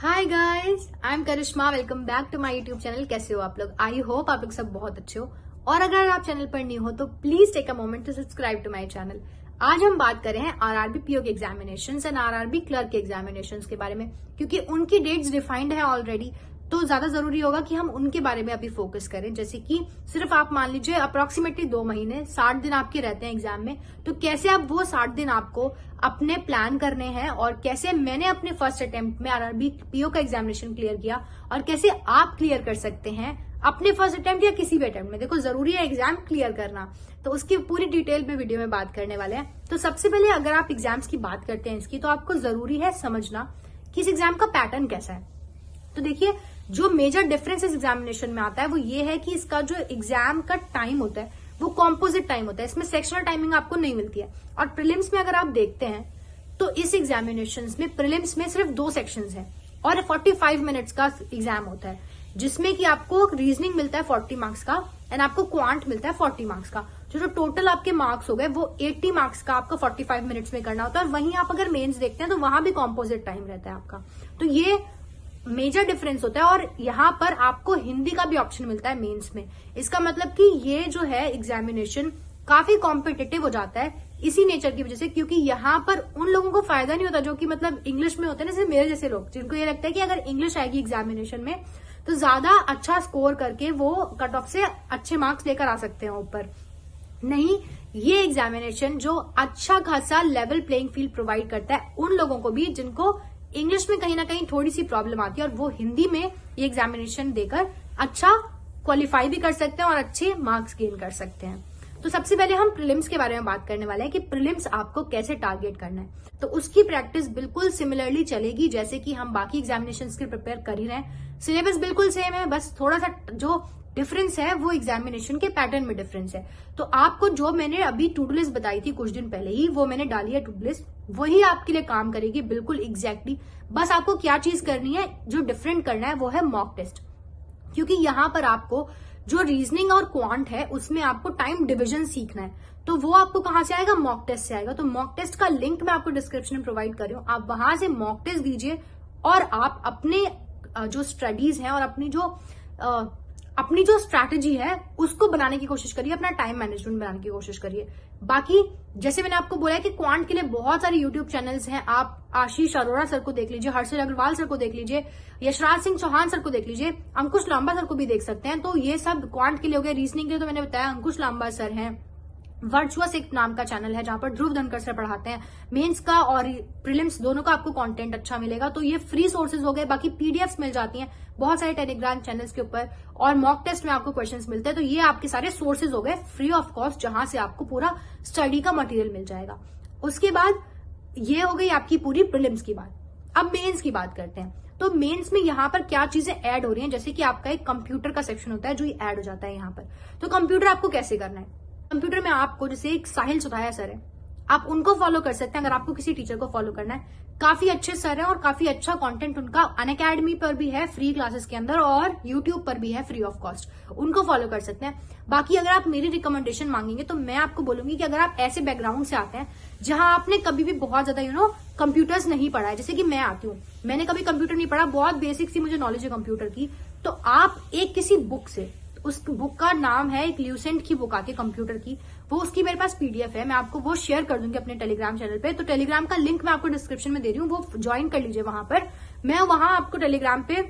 Hi guys, I am Karishma. Welcome back to my YouTube channel. कैसे हो आप लोग? आई होप आप लोग सब बहुत अच्छे हो। और अगर आप चैनल पर न्यू हो तो please take a moment to subscribe to my channel. आज हम बात कर रहे हैं आरआरबी पीओ के एग्जामिनेशंस एंड आरआरबी क्लर्क के एग्जामिनेशंस के बारे में, क्योंकि उनकी डेट्स डिफाइंड है ऑलरेडी। तो ज्यादा जरूरी होगा कि हम उनके बारे में अभी फोकस करें। जैसे कि सिर्फ आप मान लीजिए अप्रोक्सीमेटली 2 महीने 60 दिन आपके रहते हैं एग्जाम में, तो कैसे आप वो 60 दिन आपको अपने प्लान करने हैं और कैसे मैंने अपने फर्स्ट अटेम्प्ट में आरआरबी पीओ का एग्जामिनेशन क्लियर किया और कैसे आप क्लियर कर सकते हैं अपने फर्स्ट अटेम्प्ट या किसी भी अटेम्प्ट में। देखो, जरूरी है एग्जाम क्लियर करना, तो उसकी पूरी डिटेल में वीडियो में बात करने वाले हैं। तो सबसे पहले अगर आप एग्जाम्स की बात करते हैं इसकी, तो आपको जरूरी है समझना कि इस एग्जाम का पैटर्न कैसा है। तो देखिए, जो मेजर डिफरेंस इस एग्जामिनेशन में आता है वो ये है कि इसका जो एग्जाम का टाइम होता है वो कॉम्पोजिट टाइम होता है। इसमें सेक्शनल टाइमिंग आपको नहीं मिलती है। और प्रीलिम्स में अगर आप देखते हैं तो इस एग्जामिनेशन में प्रीलिम्स में सिर्फ 2 सेक्शंस हैं और 45 मिनट्स का एग्जाम होता है, जिसमें कि आपको रीजनिंग मिलता है 40 मार्क्स का एंड आपको क्वांट मिलता है 40 मार्क्स का। जो टोटल आपके मार्क्स हो गए वो 80 मार्क्स का आपको 45 मिनट्स में करना होता है। और वहीं आप अगर मेंस देखते हैं तो वहां भी कॉम्पोजिट टाइम रहता है आपका। तो ये मेजर डिफरेंस होता है। और यहाँ पर आपको हिंदी का भी ऑप्शन मिलता है मेंस में। इसका मतलब कि ये जो है एग्जामिनेशन काफी कॉम्पिटिटिव हो जाता है इसी नेचर की वजह से, क्योंकि यहाँ पर उन लोगों को फायदा नहीं होता जो कि मतलब इंग्लिश में होते हैं ना, जैसे मेरे जैसे लोग जिनको ये लगता है कि अगर इंग्लिश आएगी एग्जामिनेशन में तो ज्यादा अच्छा स्कोर करके वो कट ऑफ से अच्छे मार्क्स लेकर आ सकते हैं ऊपर। नहीं, ये एग्जामिनेशन जो अच्छा खासा लेवल प्लेइंग फील्ड प्रोवाइड करता है उन लोगों को भी जिनको इंग्लिश में कहीं ना कहीं थोड़ी सी प्रॉब्लम आती है, और वो हिंदी में ये एग्जामिनेशन देकर अच्छा क्वालिफाई भी कर सकते हैं और अच्छे मार्क्स गेन कर सकते हैं। तो सबसे पहले हम प्रीलिम्स के बारे में बात करने वाले हैं कि प्रीलिम्स आपको कैसे टारगेट करना है। तो उसकी प्रैक्टिस बिल्कुल सिमिलरली चलेगी जैसे कि हम बाकी एग्जामिनेशंस के प्रिपेयर कर ही रहे हैं। सिलेबस बिल्कुल सेम है, बस थोड़ा सा जो डिफरेंस है वो एग्जामिनेशन के पैटर्न में डिफरेंस है। तो आपको जो मैंने अभी टू डू लिस्ट बताई थी कुछ दिन पहले ही, वो मैंने डाली है टू डू लिस्ट, वही आपके लिए काम करेगी बिल्कुल एग्जैक्टली। बस आपको क्या चीज करनी है, जो डिफरेंट करना है वो है मॉक टेस्ट। क्योंकि यहाँ पर आपको जो रीजनिंग और क्वांट है उसमें आपको टाइम डिवीजन सीखना है, तो वो आपको कहां से आएगा? मॉक टेस्ट से आएगा। तो मॉक टेस्ट का लिंक मैं आपको डिस्क्रिप्शन में प्रोवाइड कर रही हूँ, आप वहां से मॉक टेस्ट दीजिए और आप अपने जो स्टडीज हैं और अपनी जो स्ट्रैटेजी है उसको बनाने की कोशिश करिए, अपना टाइम मैनेजमेंट बनाने की कोशिश करिए। बाकी जैसे मैंने आपको बोला है कि क्वांट के लिए बहुत सारे यूट्यूब चैनल्स हैं। आप आशीष अरोड़ा सर को देख लीजिए, हर्षल अग्रवाल सर को देख लीजिए, यशराज सिंह चौहान सर को देख लीजिए, अंकुश लांबा सर को भी देख सकते हैं। तो ये सब क्वांट के लिए हो गए। रीजनिंग के लिए तो मैंने बताया अंकुश लांबा सर हैं। वर्चुअस एक नाम का चैनल है जहां पर ध्रुव धनकर सर पढ़ाते हैं। मेंस का और प्रीलिम्स दोनों का आपको कंटेंट अच्छा मिलेगा। तो ये फ्री सोर्सेज हो गए। बाकी पीडीएफ्स मिल जाती हैं बहुत सारे टेलीग्राम चैनल्स के ऊपर, और मॉक टेस्ट में आपको क्वेश्चंस मिलते हैं। तो ये आपके सारे सोर्सेज हो गए फ्री ऑफ कॉस्ट, जहां से आपको पूरा स्टडी का मटेरियल मिल जाएगा। उसके बाद ये हो गई आपकी पूरी प्रीलिम्स की बात। अब मेंस की बात करते हैं। तो मेंस में यहाँ पर क्या चीजें ऐड हो रही हैं, जैसे कि आपका एक कंप्यूटर का सेक्शन होता है जो ऐड हो जाता है यहाँ पर। तो कंप्यूटर आपको कैसे करना है? कंप्यूटर में आपको जैसे एक साहिल सुधाया सर है, आप उनको फॉलो कर सकते हैं। अगर आपको किसी टीचर को फॉलो करना है, काफी अच्छे सर है और काफी अच्छा कंटेंट उनका अनअकैडमी पर भी है फ्री क्लासेस के अंदर, और यूट्यूब पर भी है फ्री ऑफ कॉस्ट, उनको फॉलो कर सकते हैं। बाकी अगर आप मेरी रिकमेंडेशन मांगेंगे तो मैं आपको बोलूंगी कि अगर आप ऐसे बैकग्राउंड से आते हैं जहां आपने कभी भी बहुत ज्यादा कंप्यूटर्स नहीं पढ़ा है, जैसे कि मैं आती हूँ, मैंने कभी कंप्यूटर नहीं पढ़ा, बहुत बेसिक सी मुझे नॉलेज है कंप्यूटर की, तो आप एक किसी बुक से, उस बुक का नाम है एक ल्यूसेंट की बुक आती है कंप्यूटर की, वो उसकी मेरे पास पीडीएफ है, मैं आपको वो शेयर कर दूंगी अपने टेलीग्राम चैनल पे। तो टेलीग्राम का लिंक मैं आपको डिस्क्रिप्शन में दे रही हूँ, वो ज्वाइन कर लीजिए वहां पर। मैं वहां आपको टेलीग्राम पे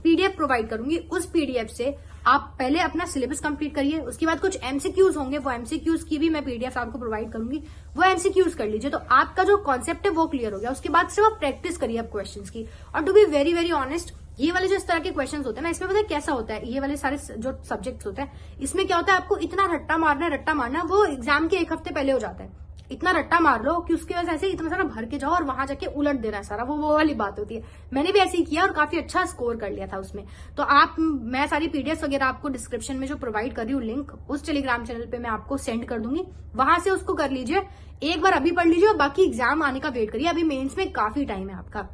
पीडीएफ प्रोवाइड करूंगी। उस पीडीएफ से आप पहले अपना सिलेबस कंप्लीट करिए, उसके बाद कुछ एमसीक्यूज होंगे, वो एमसीक्यूज की भी मैं पीडीएफ आपको प्रोवाइड करूंगी, वो एमसीक्यूज कर लीजिए। तो आपका जो कॉन्सेप्ट है वो क्लियर हो गया। उसके बाद सिर्फ आप प्रैक्टिस करिए आप क्वेश्चंस की। और to be very very honest, ये वाले जो इस तरह के क्वेश्चंस होते हैं ना, इसमें पता है कैसा होता है, ये वाले सारे जो सब्जेक्ट्स होते हैं इसमें क्या होता है, आपको इतना रट्टा मारना वो एग्जाम के 1 हफ्ते पहले हो जाता है। इतना रट्टा मार लो कि उसकी वजह से ऐसे इतना सारा भर के जाओ और वहां जाके उलट देना है सारा, वो वाली बात होती है। मैंने भी ऐसे ही किया और काफी अच्छा स्कोर कर लिया था उसमें। तो मैं सारी पीडीएफ वगैरह आपको डिस्क्रिप्शन में जो प्रोवाइड कर रही हूँ लिंक, उस टेलीग्राम चैनल पे मैं आपको सेंड कर दूंगी, वहां से उसको कर लीजिए। एक बार अभी पढ़ लीजिए और बाकी एग्जाम आने का वेट करिए। अभी मेन्स में काफी टाइम है आपका,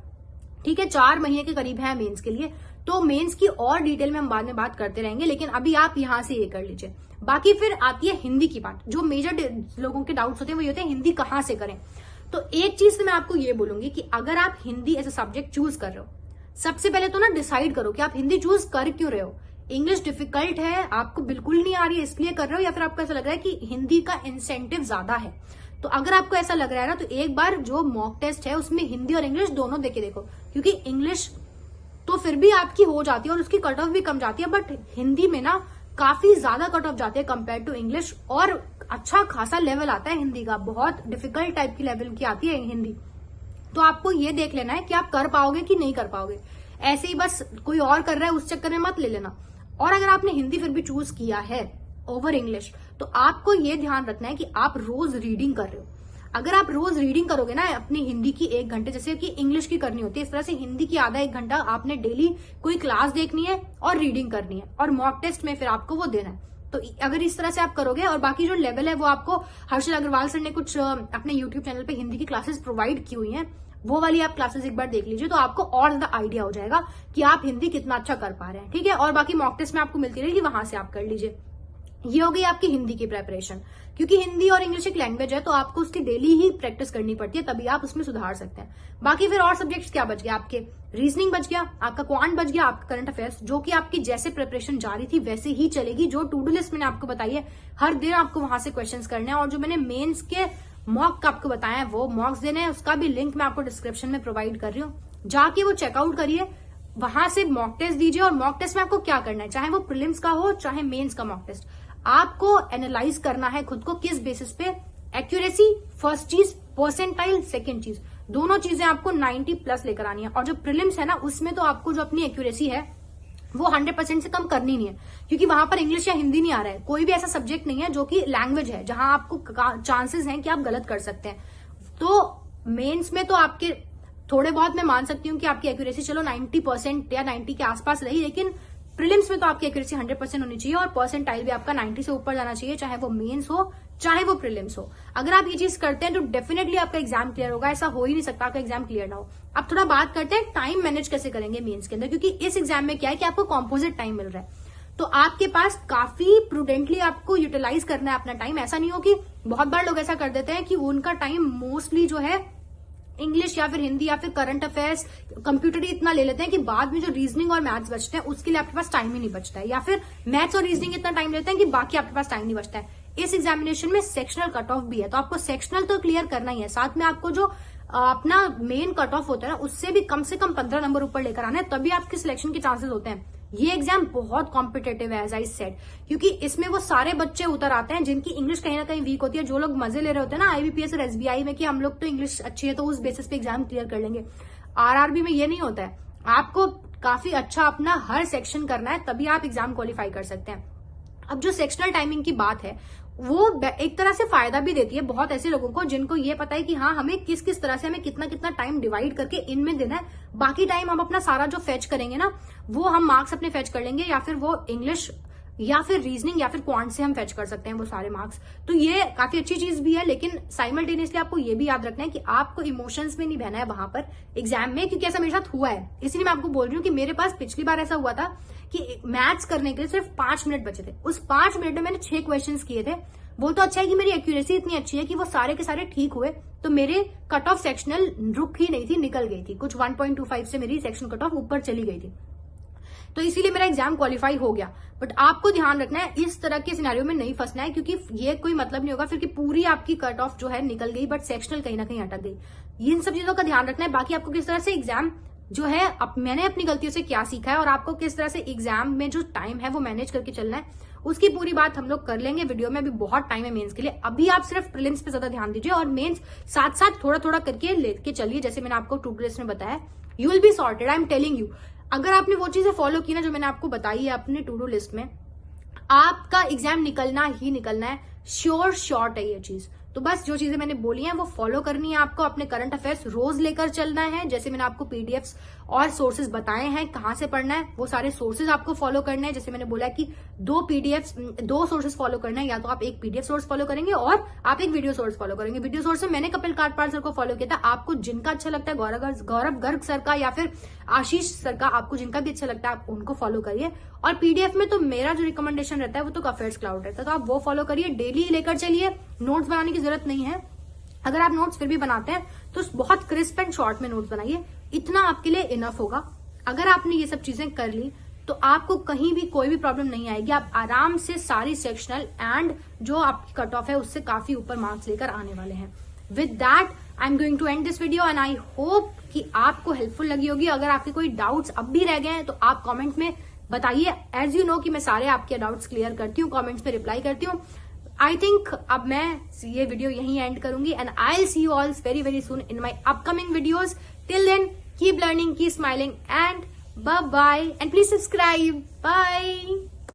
ठीक है, 4 महीने के करीब है मेंस के लिए। तो मेंस की और डिटेल में हम बाद में बात करते रहेंगे, लेकिन अभी आप यहां से ये कर लीजिए। बाकी फिर आती है हिंदी की बात। जो मेजर लोगों के डाउट्स होते हैं वो ये होते हैं हिंदी कहां से करें। तो एक चीज तो मैं आपको ये बोलूंगी कि अगर आप Hindi as a subject choose कर रहे हो सबसे पहले तो ना डिसाइड करो कि आप हिंदी चूज कर क्यों रहे हो। इंग्लिश डिफिकल्ट है, आपको बिल्कुल नहीं आ रही है इसलिए कर रहे हो, या फिर आपको ऐसा लग रहा है कि हिंदी का इंसेंटिव ज्यादा है। तो अगर आपको ऐसा लग रहा है ना, तो एक बार जो मॉक टेस्ट है उसमें हिंदी और इंग्लिश दोनों देके देखो, क्योंकि इंग्लिश तो फिर भी आपकी हो जाती है और उसकी कट ऑफ भी कम जाती है, बट हिंदी में ना काफी ज्यादा कट ऑफ जाती है कंपेयर टू इंग्लिश, और अच्छा खासा लेवल आता है हिंदी का, बहुत डिफिकल्ट टाइप की लेवल की आती है हिंदी। तो आपको ये देख लेना है कि आप कर पाओगे कि नहीं कर पाओगे। ऐसे ही बस कोई और कर रहा है उस चक्कर में मत ले लेना। और अगर आपने हिंदी फिर भी चूज किया है ओवर इंग्लिश, तो आपको ये ध्यान रखना है कि आप रोज रीडिंग कर रहे हो। अगर आप रोज रीडिंग करोगे ना अपनी हिंदी की 1 घंटे, जैसे कि इंग्लिश की करनी होती है, इस तरह से हिंदी की आधा 1 घंटा आपने डेली कोई क्लास देखनी है और रीडिंग करनी है, और मॉक टेस्ट में फिर आपको वो देना है। तो अगर इस तरह से आप करोगे, और बाकी जो लेवल है वो आपको हर्षल अग्रवाल सर ने कुछ अपने यूट्यूब चैनल पे हिंदी की क्लासेस प्रोवाइड की हुई हैं, वो वाली आप क्लासेस एक बार देख लीजिए, तो आपको और ज्यादा आइडिया हो जाएगा कि आप हिंदी कितना अच्छा कर पा रहे हैं। ठीक है, और बाकी मॉक टेस्ट में आपको मिलती रहेगी, वहां से आप कर लीजिए। ये हो गई आपकी हिंदी की प्रेपरेशन। क्योंकि हिंदी और इंग्लिश एक लैंग्वेज है, तो आपको उसकी डेली ही प्रैक्टिस करनी पड़ती है, तभी आप उसमें सुधार सकते हैं। बाकी फिर और सब्जेक्ट्स क्या बच गया आपके, रीजनिंग बच गया, आपका क्वांट बच गया, आपका करंट अफेयर्स, जो कि आपकी जैसे प्रिपरेशन जारी थी वैसे ही चलेगी। जो टू डू लिस्ट मैंने आपको बताई है, हर दिन आपको वहां से क्वेश्चंस करने हैं, और जो मैंने मेंस के मॉक आपको बताया है वो मॉक्स देने हैं, उसका भी लिंक मैं आपको डिस्क्रिप्शन में प्रोवाइड कर रही हूँ, जाके वो चेकआउट करिए, वहां से मॉक टेस्ट दीजिए। और मॉक टेस्ट में आपको क्या करना है, चाहे वो प्रीलिम्स का हो चाहे मेंस का मॉक टेस्ट, आपको एनालाइज करना है खुद को किस बेसिस पे। एक्यूरेसी फर्स्ट चीज, परसेंटाइल सेकंड चीज, दोनों चीजें आपको 90+ लेकर आनी है। और जो प्रीलिम्स है ना, उसमें तो आपको जो अपनी एक्यूरेसी है वो 100% से कम करनी नहीं है, क्योंकि वहां पर इंग्लिश या हिंदी नहीं आ रहा है। कोई भी ऐसा सब्जेक्ट नहीं है जो कि लैंग्वेज है जहां आपको चांसेस हैं कि आप गलत कर सकते हैं। तो मेंस में तो आपके थोड़े बहुत मैं मान सकती हूँ कि आपकी एक्यूरेसी चलो 90% या 90 के आसपास रही, लेकिन प्रीलिम्स में तो आपकी एक्यूरेसी 100% होनी चाहिए, और परसेंटाइल भी आपका 90 से ऊपर जाना चाहिए, चाहे वो मेंस हो चाहे वो प्रीलिम्स हो। अगर आप ये चीज करते हैं तो डेफिनेटली आपका एग्जाम क्लियर होगा, ऐसा हो ही नहीं सकता आपका एग्जाम क्लियर ना हो। अब थोड़ा बात करते हैं टाइम मैनेज कैसे करेंगे मेंस के अंदर, क्योंकि इस एग्जाम में क्या है कि आपको कॉम्पोजिट टाइम मिल रहा है, तो आपके पास काफी प्रूडेंटली आपको यूटिलाइज करना है अपना टाइम। ऐसा नहीं हो कि बहुत बार लोग ऐसा कर देते हैं कि उनका टाइम मोस्टली जो है इंग्लिश या फिर हिंदी या फिर करंट अफेयर्स, कंप्यूटर ही इतना ले लेते हैं कि बाद में जो रीजनिंग और मैथ्स बचते हैं उसके लिए आपके पास टाइम ही नहीं बचता है, या फिर मैथ्स और रीजनिंग इतना टाइम लेते हैं कि बाकी आपके पास टाइम नहीं बचता है। इस एग्जामिनेशन में सेक्शनल कट ऑफ भी है, तो आपको सेक्शनल तो क्लियर करना ही है, साथ में आपको जो अपना मेन कट ऑफ होता है ना उससे भी कम से कम 15 नंबर ऊपर लेकर आना है, तभी आपके सिलेक्शन के चांसेस होते हैं। ये एग्जाम बहुत कॉम्पिटेटिव है एज आई सेड, क्योंकि इसमें वो सारे बच्चे उतर आते हैं जिनकी इंग्लिश कहीं ना कहीं वीक होती है। जो लोग मजे ले रहे होते हैं ना IBPS और SBI में कि हम लोग तो इंग्लिश अच्छी है तो उस बेसिस पे एग्जाम क्लियर कर लेंगे, RRB में ये नहीं होता है। आपको काफी अच्छा अपना हर सेक्शन करना है, तभी आप एग्जाम क्वालिफाई कर सकते हैं। अब जो सेक्शनल टाइमिंग की बात है, वो एक तरह से फायदा भी देती है बहुत ऐसे लोगों को जिनको ये पता है कि हाँ हमें किस किस तरह से हमें कितना कितना टाइम डिवाइड करके इनमें देना है, बाकी टाइम हम अपना सारा जो फेच करेंगे ना वो हम मार्क्स अपने फेच कर लेंगे, या फिर वो इंग्लिश या फिर रीजनिंग या फिर क्वांट से हम फेच कर सकते हैं वो सारे मार्क्स। तो ये काफी अच्छी चीज भी है, लेकिन साइमल्टेनियसली आपको ये भी याद रखना है कि आपको इमोशंस में नहीं बहना है वहां पर एग्जाम में, क्योंकि ऐसा मेरे साथ हुआ है। इसलिए मैं आपको बोल रही हूँ कि मेरे पास पिछली बार ऐसा हुआ था कि मैथ्स करने के लिए सिर्फ 5 मिनट बचे थे, उस 5 मिनट में मैंने 6 क्वेश्चन किए थे। वो तो अच्छा है कि मेरी एक्यूरेसी इतनी अच्छी है कि वो सारे के सारे ठीक हुए, तो मेरे कट ऑफ सेक्शनल रुक ही नहीं थी, निकल गई थी, कुछ 1.25 से मेरी सेक्शन कट ऑफ ऊपर चली गई थी, तो इसीलिए मेरा एग्जाम क्वालिफाई हो गया। बट आपको ध्यान रखना है इस तरह के सिनेरियो में नहीं फंसना है, क्योंकि ये कोई मतलब नहीं होगा फिर कि पूरी आपकी कट ऑफ जो है निकल गई बट सेक्शनल कहीं ना कहीं अटक गई। इन सब चीजों का ध्यान रखना है। बाकी आपको किस तरह से एग्जाम जो है मैंने अपनी गलतियों से क्या सीखा है और आपको किस तरह से एग्जाम में जो टाइम है वो मैनेज करके चलना है, उसकी पूरी बात हम लोग कर लेंगे वीडियो में। अभी बहुत टाइम है मेंस के लिए, अभी आप सिर्फ प्रीलिम्स पे ज्यादा ध्यान दीजिए और मेंस साथ साथ थोड़ा थोड़ा करके लेके चलिए, जैसे मैंने आपको टू डू लिस्ट में बताया। You will be sorted, I am telling you. अगर आपने वो चीजें फॉलो की ना जो मैंने आपको बताई है अपने टू डू लिस्ट में, आपका एग्जाम निकलना ही निकलना है, श्योर शॉर्ट है ये चीज। तो बस जो चीजें मैंने बोली हैं वो फॉलो करनी है आपको। अपने करंट अफेयर्स रोज लेकर चलना है, जैसे मैंने आपको पीडीएफ्स और सोर्सेज बताए हैं कहां से पढ़ना है, वो सारे सोर्सेज आपको फॉलो करने हैं। जैसे मैंने बोला कि 2 सोर्सेज फॉलो करना है, या तो आप एक पीडीएफ सोर्स फॉलो करेंगे और आप एक वीडियो सोर्स फॉलो करेंगे। वीडियो सोर्स में मैंने कपिल काटपाल सर को फॉलो किया था, आपको जिनका अच्छा लगता है गौरव गर्ग सर का या फिर आशीष सर का, आपको जिनका भी अच्छा लगता है आप उनको फॉलो करिए। और पीडीएफ में तो मेरा जो रिकमेंडेशन रहता है वो तो अफेयर्स क्लाउड रहता है, तो आप वो फॉलो करिए, डेली लेकर चलिए। नोट्स बनाने की जरूरत नहीं है, अगर आप नोट्स फिर भी बनाते हैं तो बहुत क्रिस्प एंड शॉर्ट में नोट्स बनाइए, इतना आपके लिए इनफ होगा। अगर आपने ये सब चीजें कर ली तो आपको कहीं भी कोई भी प्रॉब्लम नहीं आएगी। आप आराम से सारी सेक्शनल एंड जो आपकी कट ऑफ है उससे काफी ऊपर मार्क्स लेकर आने वाले हैं। With that I am going to end this video and I hope कि आपको हेल्पफुल लगी होगी। अगर आपके कोई डाउट्स अब भी रह गए हैं तो आप कमेंट में बताइए। एज यू नो कि मैं सारे आपके डाउट्स क्लियर करती हूँ, कमेंट्स में रिप्लाई करती हूँ। आई थिंक अब मैं ये वीडियो यहीं एंड करूंगी and I will see you all very very soon in my upcoming videos. Till then keep learning, keep smiling and bye bye and please subscribe. Bye.